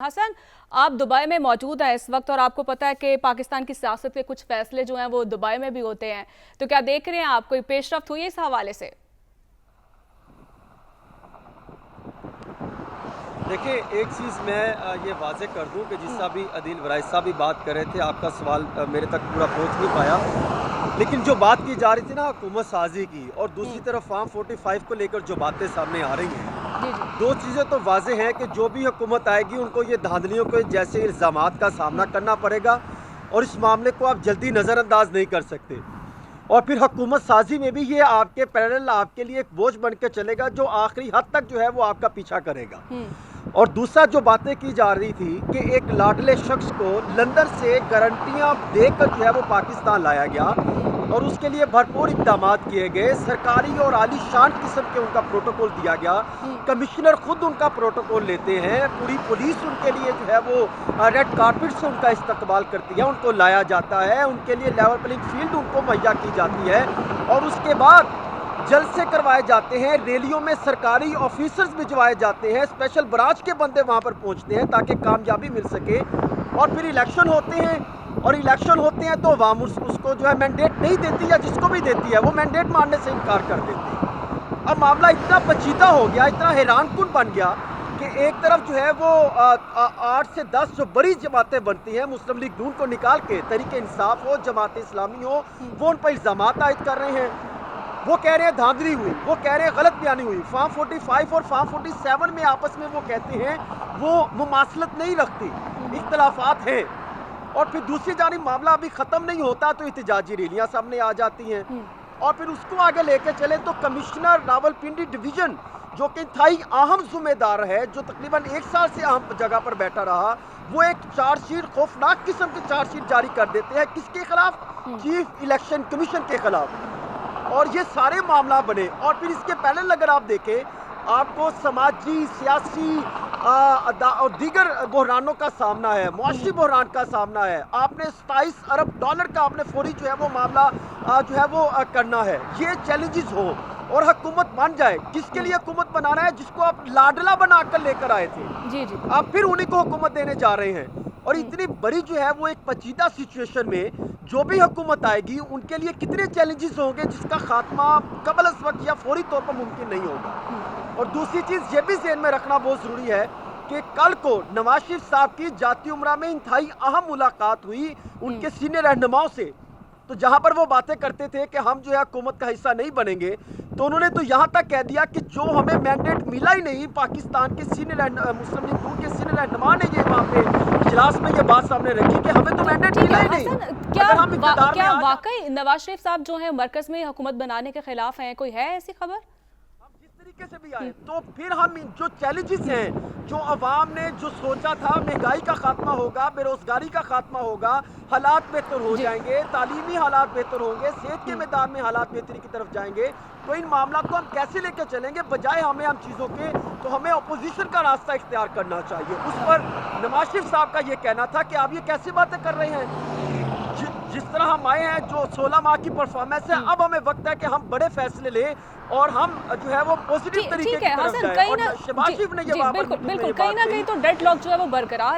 हसन, आप दुबई में मौजूद हैं इस वक्त और आपको पता है कि पाकिस्तान की सियासत के कुछ फैसले जो हैं वो दुबई में भी होते हैं, तो क्या देख रहे हैं आप, कोई पेशरफ्त हुई है इस हवाले से? देखिए, एक चीज़ मैं ये वाज़े कर दूं कि जिस अभी अदील वराइस साहब भी बात कर रहे थे, आपका सवाल मेरे तक पूरा पहुंच नहीं पाया, लेकिन जो बात की जा रही थी ना हुकूमत साजी की, और दूसरी तरफ फार्म 45 को लेकर जो बातें सामने आ रही हैं, दो चीज़ें तो वाज़े हैं कि जो भी हुकूमत आएगी उनको ये धांधलियों के जैसे इल्ज़ामात का सामना करना पड़ेगा और इस मामले को आप जल्दी नज़रअंदाज नहीं कर सकते। और फिर हुकूमत साजी में भी ये आपके पैरेलल आपके लिए एक बोझ बन के चलेगा जो आखिरी हद तक जो है वो आपका पीछा करेगा। और दूसरा जो बातें की जा रही थी कि एक लाडले शख्स को लंदन से गारंटियां देकर जो है वो पाकिस्तान लाया गया और उसके लिए भरपूर इक़दाम किए गए, सरकारी और आलीशान किस्म के उनका प्रोटोकॉल दिया गया, कमिश्नर खुद उनका प्रोटोकॉल लेते हैं, पूरी पुलिस उनके लिए जो है वो रेड कारपेट से उनका इस्तकबाल करती है, उनको लाया जाता है, उनके लिए लेवल प्लेइंग फील्ड उनको मुहैया की जाती है और उसके बाद जलसे करवाए जाते हैं, रैलियों में सरकारी ऑफिसर्स भिजवाए जाते हैं, स्पेशल ब्रांच के बंदे वहाँ पर पहुँचते हैं ताकि कामयाबी मिल सके। और फिर इलेक्शन होते हैं और इलेक्शन होते हैं तो अवाम उसको जो है मैंडेट नहीं देती, या जिसको भी देती है वो मैंडेट मानने से इनकार कर देते हैं। अब मामला इतना पेचीदा हो गया, इतना हैरानकुन बन गया कि एक तरफ जो है वो 8 से 10 जो बड़ी जमातें बनती हैं, मुस्लिम लीग नून को निकाल के तहरीक इंसाफ हो, जमात इस्लामी हो, वो उन पर इल्ज़ामात आयद कर रहे हैं, वो कह रहे हैं धांधली हुई, वो कह रहे हैं गलत बयानी हुई। फार्म 45 और फार्म 47 में आपस में वो कहते हैं वो मुमासलत नहीं रखती, इख्तलाफात हैं। और फिर दूसरी जानिब मामला अभी ख़त्म नहीं होता तो एहतजाजी रैलियाँ सामने आ जाती हैं। और फिर उसको आगे लेके चले तो कमिश्नर रावलपिंडी डिवीज़न जो कि इंतहाई अहम जिम्मेदार है, जो तकरीबन 1 साल से अहम जगह पर बैठा रहा, वो एक चार्जशीट, खौफनाक किस्म की चार्जशीट जारी कर देते हैं। किसके खिलाफ? चीफ इलेक्शन कमीशन के खिलाफ। और ये सारे मामला बने। और फिर इसके पहले अगर आप देखें, आपको समाजी, सियासी और दीगर बहरानों का सामना है, मुआशी बहरान का सामना है। आपने 27 अरब डॉलर का आपने फौरी जो है वो मामला जो है वो करना है। ये चैलेंजेस हो और हुकूमत बन जाए। किसके लिए हुकूमत बनाना है? जिसको आप लाडला बनाकर लेकर आए थे, जी जी, आप फिर उन्हीं को हुकूमत देने जा रहे हैं। और इतनी बड़ी जो है वो एक पेचीदा सिचुएशन में जो भी हुकूमत आएगी उनके लिए कितने चैलेंजेस होंगे जिसका खात्मा कबल अज़ वक्त या फौरी तौर पर मुमकिन नहीं होगा। और दूसरी चीज़ ये भी ज़हन में रखना बहुत ज़रूरी है कि कल को नवाज शरीफ साहब की जाती उमरा में इंतहाई अहम मुलाकात हुई उनके सीनियर रहनुमाओं से, तो जहाँ पर वो बातें करते थे कि हम जो है हुकूमत का हिस्सा नहीं बनेंगे, तो उन्होंने तो यहाँ तक कह दिया कि जो हमें मैंडेट मिला ही नहीं, पाकिस्तान के सीनियर मुस्लिम लीग नून के सीनियर रहनुमा ने ये वहाँ पे इजलास में ये बात सामने रखी कि हमें तो मैंडेट मिला ही नहीं। क्या वाकई नवाज शरीफ साहब जो है मरकज में हुकूमत बनाने के खिलाफ हैं? कोई है ऐसी खबर? से भी आए तो फिर हम जो चैलेंजेस हैं, जो अवाम ने जो सोचा था महंगाई का खात्मा होगा, बेरोजगारी का खात्मा होगा, हालात बेहतर हो जाएंगे, तालीमी हालात बेहतर होंगे, सेहत के मैदान में हालात बेहतरी की तरफ जाएंगे, तो इन मामला को हम कैसे लेकर चलेंगे? बजाय हमें हम चीज़ों के, तो हमें अपोजिशन का रास्ता इख्तियार करना चाहिए। उस पर नवाज शरीफ साहब का ये कहना था कि आप ये कैसी बातें कर रहे हैं? जिस तरह हम आए हैं, जो 16 माह की परफॉर्मेंस है, अब हमें वक्त है कि हम बड़े फैसले लें और हम जो है वो पॉजिटिव तरीके की तरफ जाएं। और शहबाज शरीफ ने ये बिल्कुल कहीं ना कहीं तो डेडलॉक जो है वो बरकरार